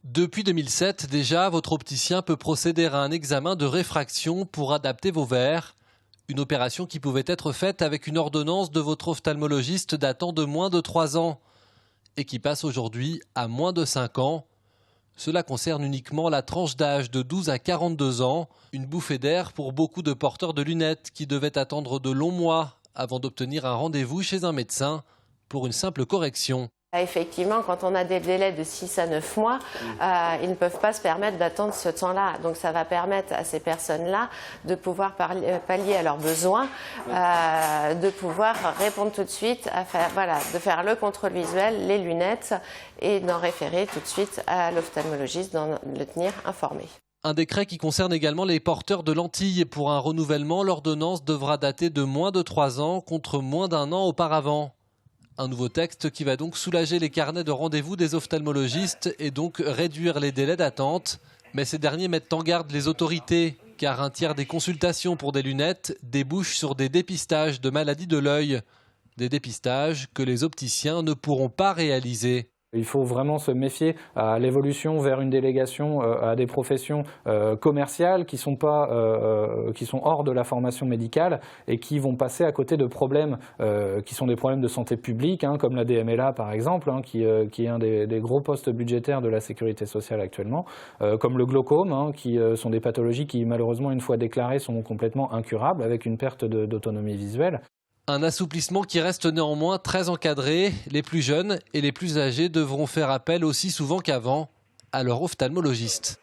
Depuis 2007, déjà, votre opticien peut procéder à un examen de réfraction pour adapter vos verres. Une opération qui pouvait être faite avec une ordonnance de votre ophtalmologiste datant de moins de 3 ans et qui passe aujourd'hui à moins de 5 ans. Cela concerne uniquement la tranche d'âge de 12 à 42 ans, une bouffée d'air pour beaucoup de porteurs de lunettes qui devaient attendre de longs mois avant d'obtenir un rendez-vous chez un médecin pour une simple correction. Effectivement, quand on a des délais de 6 à 9 mois, ils ne peuvent pas se permettre d'attendre ce temps-là. Donc ça va permettre à ces personnes-là de pouvoir pallier à leurs besoins, de pouvoir répondre tout de suite, de faire le contrôle visuel, les lunettes et d'en référer tout de suite à l'ophtalmologiste, d'en le tenir informé. Un décret qui concerne également les porteurs de lentilles. Pour un renouvellement, l'ordonnance devra dater de moins de 3 ans contre moins d'1 an auparavant. Un nouveau texte qui va donc soulager les carnets de rendez-vous des ophtalmologistes et donc réduire les délais d'attente. Mais ces derniers mettent en garde les autorités, car un tiers des consultations pour des lunettes débouchent sur des dépistages de maladies de l'œil. Des dépistages que les opticiens ne pourront pas réaliser. Il faut vraiment se méfier à l'évolution vers une délégation à des professions commerciales qui sont hors de la formation médicale et qui vont passer à côté de problèmes qui sont des problèmes de santé publique, comme la DMLA par exemple, qui est un des gros postes budgétaires de la sécurité sociale actuellement, comme le glaucome, qui sont des pathologies qui malheureusement une fois déclarées sont complètement incurables avec une perte d'autonomie visuelle. Un assouplissement qui reste néanmoins très encadré. Les plus jeunes et les plus âgés devront faire appel aussi souvent qu'avant à leur ophtalmologiste.